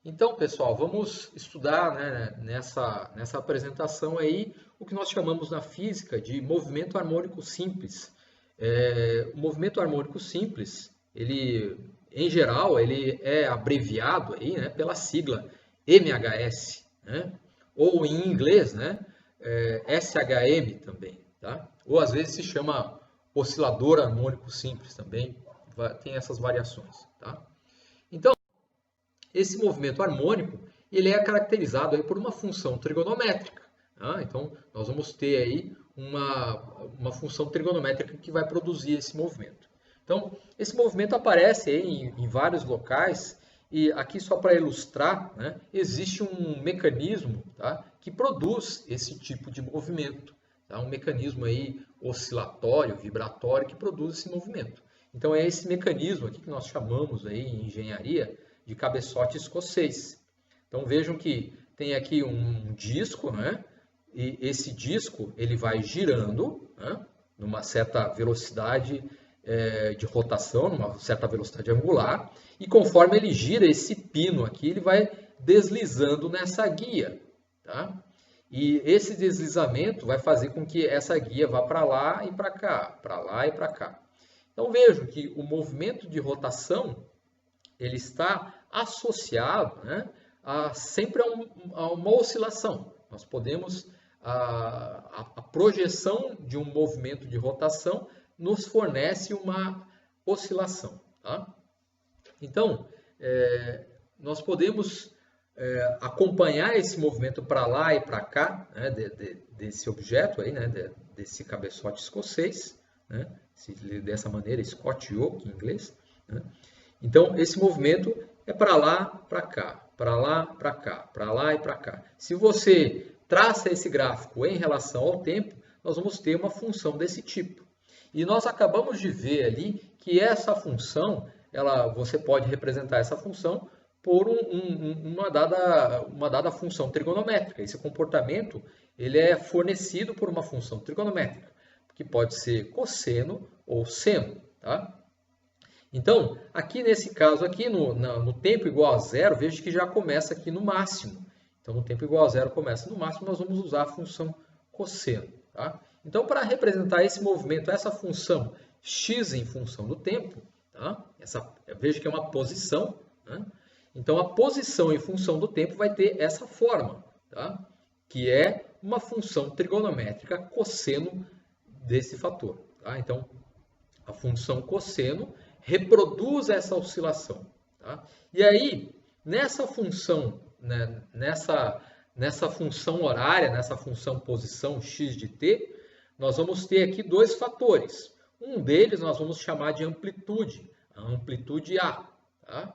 Então, pessoal, vamos estudar, né, nessa apresentação aí o que nós chamamos na física de movimento harmônico simples. O movimento harmônico simples, ele, em geral, ele é abreviado aí, né, pela sigla MHS, né, ou em inglês, né, SHM também, tá? Ou às vezes se chama oscilador harmônico simples também, tem essas variações, tá? Então, esse movimento harmônico ele é caracterizado aí por uma função trigonométrica. Tá? Então, nós vamos ter aí uma função trigonométrica que vai produzir esse movimento. Então, esse movimento aparece aí em vários locais e aqui só para ilustrar, né, existe um mecanismo, tá, que produz esse tipo de movimento. Tá? Um mecanismo aí oscilatório, vibratório, que produz esse movimento. Então, é esse mecanismo aqui que nós chamamos aí em engenharia de cabeçote escocês. Então vejam que tem aqui um disco, né? E esse disco ele vai girando, né? Numa certa velocidade de rotação, numa certa velocidade angular, e conforme ele gira esse pino aqui, ele vai deslizando nessa guia, tá? E esse deslizamento vai fazer com que essa guia vá para lá e para cá, para lá e para cá. Então vejam que o movimento de rotação ele está associado, né, sempre a uma oscilação. Nós podemos, a projeção de um movimento de rotação nos fornece uma oscilação. Tá? Então, nós podemos acompanhar esse movimento para lá e para cá, né, desse objeto, aí, né, desse cabeçote escocês, né, dessa maneira, Scott Yoke em inglês, né. Então, esse movimento é para lá, para cá, para lá, para cá, para lá e para cá. Se você traça esse gráfico em relação ao tempo, nós vamos ter uma função desse tipo. E nós acabamos de ver ali que essa função, você pode representar essa função por uma dada função trigonométrica. Esse comportamento ele é fornecido por uma função trigonométrica, que pode ser cosseno ou seno, tá? Então, aqui nesse caso, aqui no tempo igual a zero, veja que já começa aqui no máximo. Então, no tempo igual a zero começa no máximo, nós vamos usar a função cosseno. Tá? Então, para representar esse movimento, essa função x em função do tempo, tá? Veja que é uma posição. Né? Então, a posição em função do tempo vai ter essa forma, tá? Que é uma função trigonométrica cosseno desse fator. Tá? Então, a função cosseno reproduz essa oscilação. Tá? E aí, nessa função, né, nessa função horária, nessa função posição x de t, nós vamos ter aqui dois fatores. Um deles nós vamos chamar de amplitude, a amplitude A. Tá?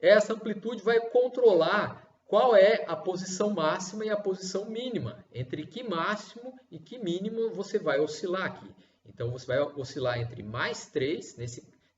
Essa amplitude vai controlar qual é a posição máxima e a posição mínima, entre que máximo e que mínimo você vai oscilar aqui. Então, você vai oscilar entre mais 3,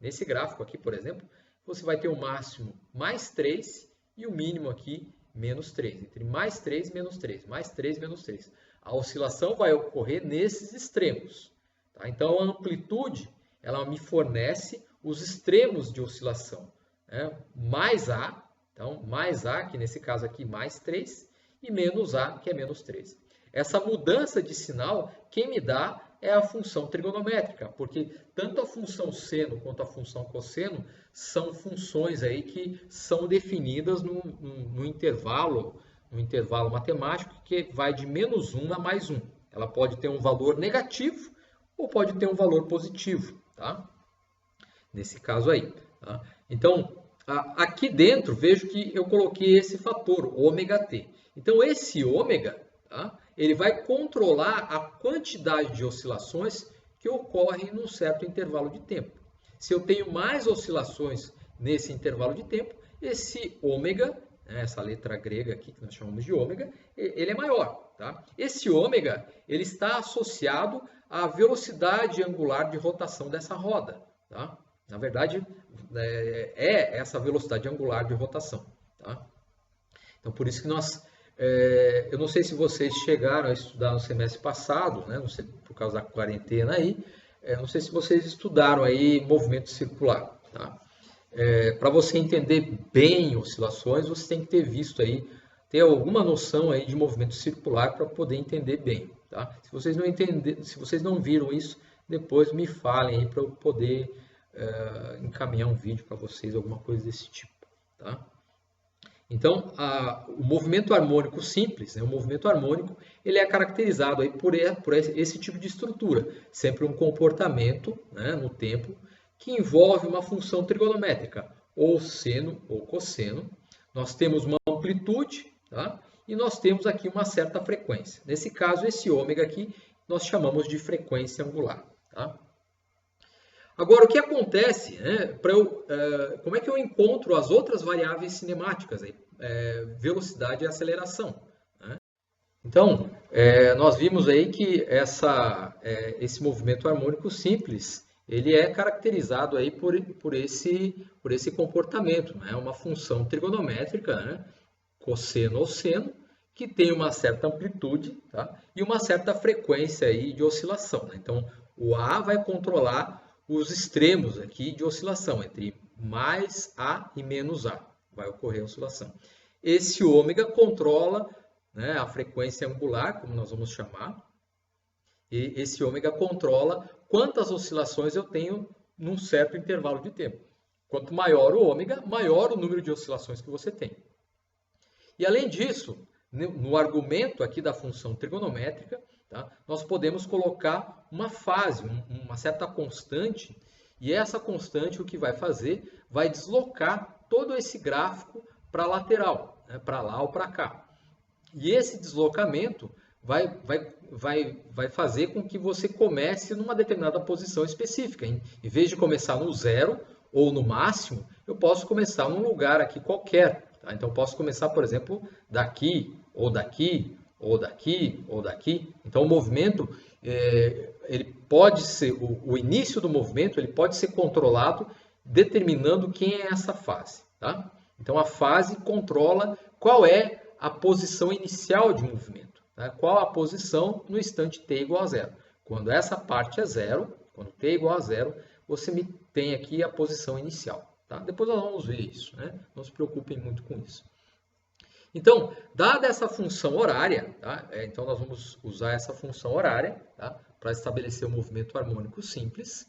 nesse gráfico aqui, por exemplo, você vai ter o máximo mais 3 e o mínimo aqui menos 3. Entre mais 3 e menos 3, mais 3 e menos 3. A oscilação vai ocorrer nesses extremos. Tá? Então, a amplitude ela me fornece os extremos de oscilação. Né? Mais A, então mais A, que nesse caso aqui mais 3, e menos A, que é menos 3. Essa mudança de sinal, quem me dá é a função trigonométrica, porque tanto a função seno quanto a função cosseno são funções aí que são definidas no intervalo matemático que vai de menos 1 a mais 1. Ela pode ter um valor negativo ou pode ter um valor positivo, tá? Nesse caso aí. Tá? Então, aqui dentro, vejo que eu coloquei esse fator, ômega-t. Então, esse ômega, tá? Ele vai controlar a quantidade de oscilações que ocorrem num certo intervalo de tempo. Se eu tenho mais oscilações nesse intervalo de tempo, esse ômega, né, essa letra grega aqui que nós chamamos de ômega, ele é maior. Tá? Esse ômega ele está associado à velocidade angular de rotação dessa roda. Tá? Na verdade, é essa velocidade angular de rotação. Tá? Então, por isso que nós... eu não sei se vocês chegaram a estudar no semestre passado, né? Não sei, por causa da quarentena aí, não sei se vocês estudaram aí movimento circular. Tá? Para você entender bem oscilações, você tem que ter visto aí, ter alguma noção aí de movimento circular para poder entender bem, tá? Se vocês não entenderem, se vocês não viram isso, depois me falem aí para eu poder encaminhar um vídeo para vocês, alguma coisa desse tipo, tá? Então, o movimento harmônico simples, né, o movimento harmônico, ele é caracterizado aí por esse tipo de estrutura, sempre um comportamento, né, no tempo que envolve uma função trigonométrica, ou seno ou cosseno. Nós temos uma amplitude, tá? E nós temos aqui uma certa frequência. Nesse caso, esse ômega aqui nós chamamos de frequência angular, tá? Agora, o que acontece, né, como é que eu encontro as outras variáveis cinemáticas, velocidade e aceleração, né? Então, nós vimos aí que esse movimento harmônico simples, ele é caracterizado aí por esse comportamento, né? Uma função trigonométrica, né? Cosseno ou seno, que tem uma certa amplitude, tá? E uma certa frequência aí de oscilação, né? Então, o A vai controlar os extremos aqui de oscilação, entre mais A e menos A, vai ocorrer a oscilação. Esse ômega controla, né, a frequência angular, como nós vamos chamar, e esse ômega controla quantas oscilações eu tenho num certo intervalo de tempo. Quanto maior o ômega, maior o número de oscilações que você tem. E além disso, no argumento aqui da função trigonométrica, tá, nós podemos colocar uma fase, uma certa constante, e essa constante o que vai fazer? Vai deslocar todo esse gráfico para a lateral, né, para lá ou para cá. E esse deslocamento vai fazer com que você comece numa determinada posição específica. Em vez de começar no zero ou no máximo, eu posso começar num lugar aqui qualquer. Tá? Então, eu posso começar, por exemplo, daqui, ou daqui, ou daqui, ou daqui. Então, o movimento, ele pode ser, o início do movimento, ele pode ser controlado determinando quem é essa fase. Tá? Então, a fase controla qual é a posição inicial de movimento. Tá? Qual a posição no instante t igual a zero. Quando essa parte é zero, quando t igual a zero, você tem aqui a posição inicial. Tá? Depois nós vamos ver isso, né? Não se preocupem muito com isso. Então, dada essa função horária, tá? Então nós vamos usar essa função horária, tá? Para estabelecer o movimento harmônico simples.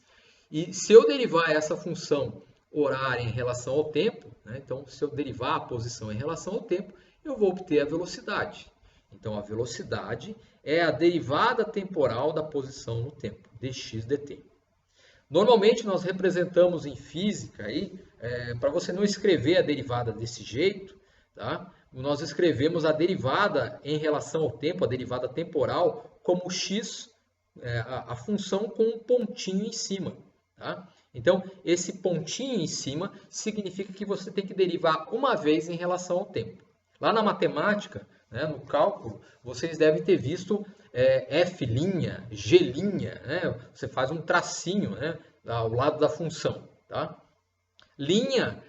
E se eu derivar essa função horária em relação ao tempo, né? Então se eu derivar a posição em relação ao tempo, eu vou obter a velocidade. Então a velocidade é a derivada temporal da posição no tempo, dx dt. Normalmente nós representamos em física, para você não escrever a derivada desse jeito, tá? Nós escrevemos a derivada em relação ao tempo, a derivada temporal, como x, a função com um pontinho em cima. Tá? Então, esse pontinho em cima significa que você tem que derivar uma vez em relação ao tempo. Lá na matemática, né, no cálculo, vocês devem ter visto F', G', né? Você faz um tracinho, né, ao lado da função. Tá? Linha,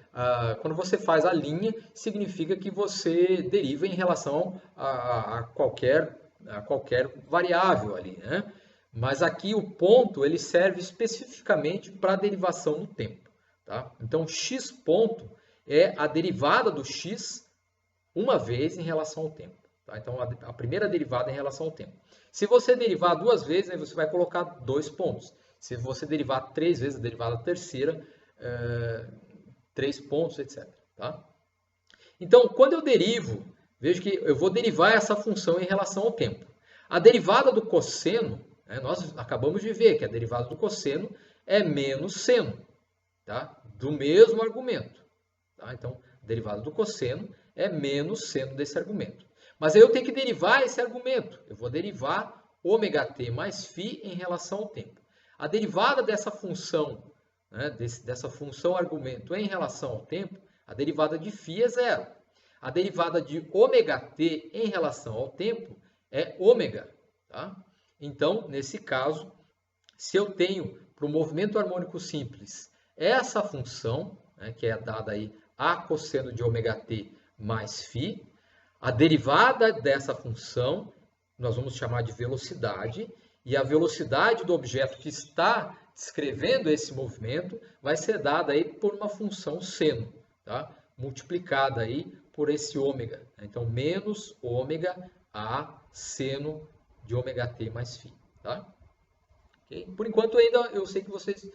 quando você faz a linha, significa que você deriva em relação a qualquer variável ali. Né? Mas aqui o ponto ele serve especificamente para a derivação no tempo. Tá? Então, x ponto é a derivada do x uma vez em relação ao tempo. Tá? Então, a primeira derivada em relação ao tempo. Se você derivar duas vezes, aí você vai colocar 2 pontos. Se você derivar 3 vezes, a derivada terceira, 3 pontos, etc. Tá? Então, quando eu derivo, vejo que eu vou derivar essa função em relação ao tempo. A derivada do cosseno, né, nós acabamos de ver que a derivada do cosseno é menos seno, tá? Do mesmo argumento. Tá? Então, a derivada do cosseno é menos seno desse argumento. Mas aí eu tenho que derivar esse argumento. Eu vou derivar ômega-t mais φ em relação ao tempo. A derivada dessa função, né, dessa função argumento em relação ao tempo, a derivada de φ é zero. A derivada de ômega-t em relação ao tempo é ômega. Tá? Então, nesse caso, se eu tenho para o movimento harmônico simples essa função, né, que é dada aí a cosseno de ômega-t mais φ, a derivada dessa função nós vamos chamar de velocidade, e a velocidade do objeto que está descrevendo esse movimento vai ser dada aí por uma função seno, tá? Multiplicada aí por esse ômega. Então, menos ômega a seno de ômega t mais φ. Tá? Okay? Por enquanto, ainda eu sei que vocês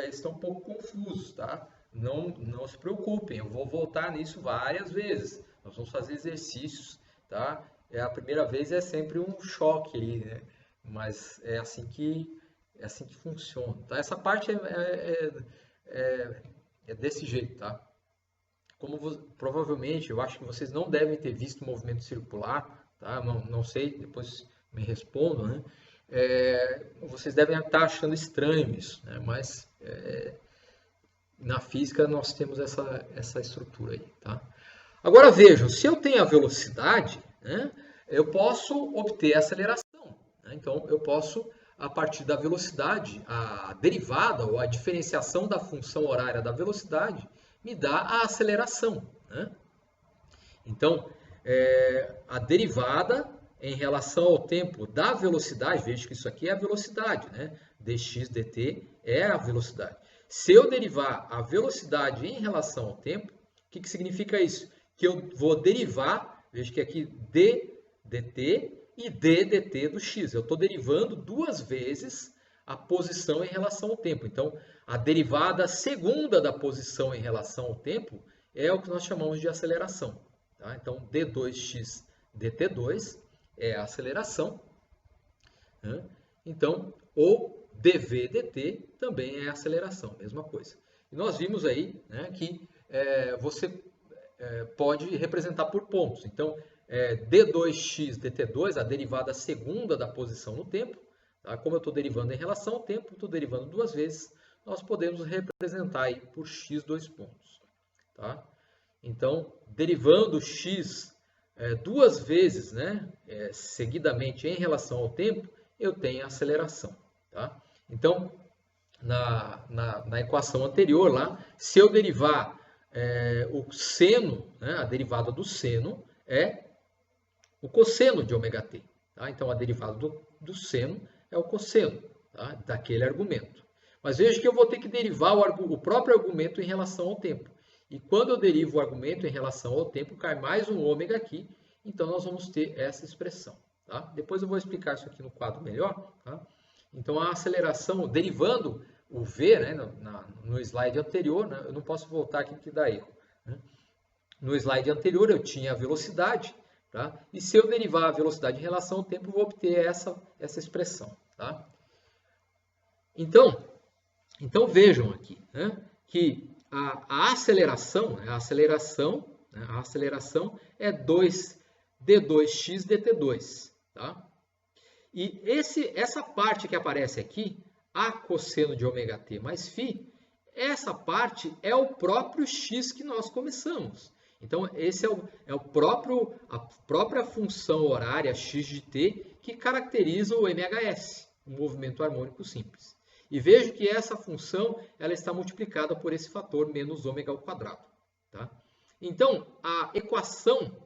estão um pouco confusos. Tá? Não se preocupem, eu vou voltar nisso várias vezes. Nós vamos fazer exercícios. Tá? A primeira vez é sempre um choque, aí, né? Mas é assim que funciona. Tá? Essa parte é desse jeito. Tá? Provavelmente, eu acho que vocês não devem ter visto o movimento circular. Tá? Não sei, depois me respondam. Né? Vocês devem estar achando estranho isso, né? Mas na física nós temos essa estrutura aí. Tá? Agora vejam, se eu tenho a velocidade, né, eu posso obter a aceleração. Né? Então, eu posso, a partir da velocidade, a derivada ou a diferenciação da função horária da velocidade me dá a aceleração. Né? Então, a derivada em relação ao tempo da velocidade, veja que isso aqui é a velocidade, né? dx dt é a velocidade. Se eu derivar a velocidade em relação ao tempo, o que significa isso? Que eu vou derivar, veja que aqui d dt e d dt do x. Eu estou derivando duas vezes a posição em relação ao tempo. Então, a derivada segunda da posição em relação ao tempo é o que nós chamamos de aceleração. Tá? Então, d2x dt2 é a aceleração. Né? Então, o dv dt também é a aceleração, mesma coisa. E nós vimos aí, né, que você pode representar por pontos. Então, d2x dt2, a derivada segunda da posição no tempo. Tá? Como eu estou derivando em relação ao tempo, estou derivando duas vezes, nós podemos representar aí por x dois pontos. Tá? Então, derivando x duas vezes, né, seguidamente em relação ao tempo, eu tenho a aceleração. Tá? Então, na equação anterior, lá, se eu derivar o seno, né, a derivada do seno é o cosseno de ômega t. Tá? Então, a derivada do seno é o cosseno, tá, daquele argumento. Mas veja que eu vou ter que derivar o próprio argumento em relação ao tempo. E quando eu derivo o argumento em relação ao tempo, cai mais um ômega aqui. Então, nós vamos ter essa expressão. Tá? Depois eu vou explicar isso aqui no quadro melhor. Tá? Então, a aceleração, derivando o v, né, no slide anterior, né, eu não posso voltar aqui que dá erro. Né? No slide anterior, eu tinha a velocidade. Tá? E se eu derivar a velocidade em relação ao tempo, eu vou obter essa expressão. Tá? Então vejam aqui, né, que a aceleração é 2d2x dt2. Tá? E essa parte que aparece aqui, a cosseno de ômega t mais φ, essa parte é o próprio x que nós começamos. Então, esse é a própria função horária x de t que caracteriza o MHS, o movimento harmônico simples. E vejo que essa função ela está multiplicada por esse fator menos ômega ao quadrado. Tá? Então, a equação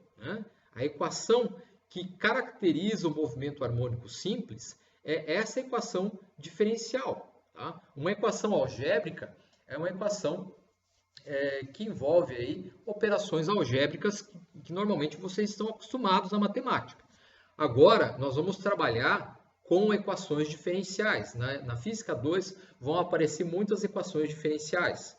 que caracteriza o movimento harmônico simples é essa equação diferencial. Tá? Uma equação algébrica é uma equação que envolve aí operações algébricas que normalmente vocês estão acostumados na matemática. Agora, nós vamos trabalhar com equações diferenciais. Na Física 2 vão aparecer muitas equações diferenciais.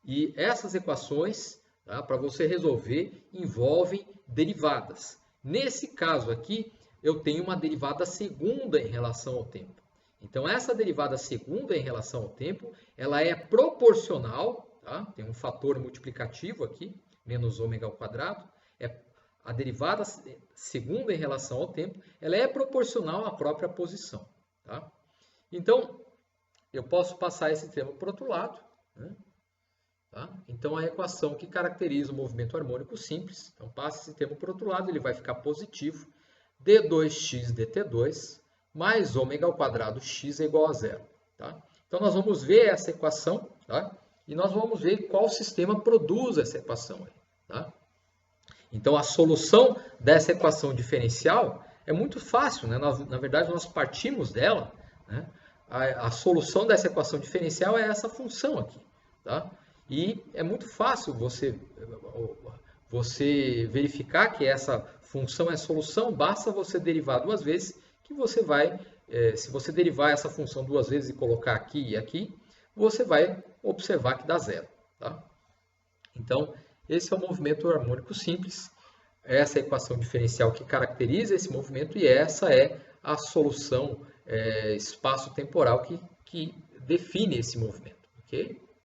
E essas equações, tá, para você resolver, envolvem derivadas. Nesse caso aqui, eu tenho uma derivada segunda em relação ao tempo. Então, essa derivada segunda em relação ao tempo, ela é proporcional. Tá? Tem um fator multiplicativo aqui, menos ômega ao quadrado. A derivada segunda em relação ao tempo, ela é proporcional à própria posição. Tá? Então, eu posso passar esse termo para o outro lado. Né? Tá? Então, a equação que caracteriza o movimento harmônico simples, então passa esse termo para o outro lado, ele vai ficar positivo. d2x dt2 mais ômega ao quadrado x é igual a zero. Tá? Então, nós vamos ver essa equação, tá? E nós vamos ver qual sistema produz essa equação. Tá? Então, a solução dessa equação diferencial é muito fácil, né? Na verdade, nós partimos dela, né? A solução dessa equação diferencial é essa função aqui, tá? E é muito fácil você verificar que essa função é solução, basta você derivar duas vezes, que você vai, se você derivar essa função duas vezes e colocar aqui e aqui, você vai observar que dá zero, tá? Então, esse é o movimento harmônico simples, essa é a equação diferencial que caracteriza esse movimento e essa é a solução espaço-temporal que define esse movimento, ok?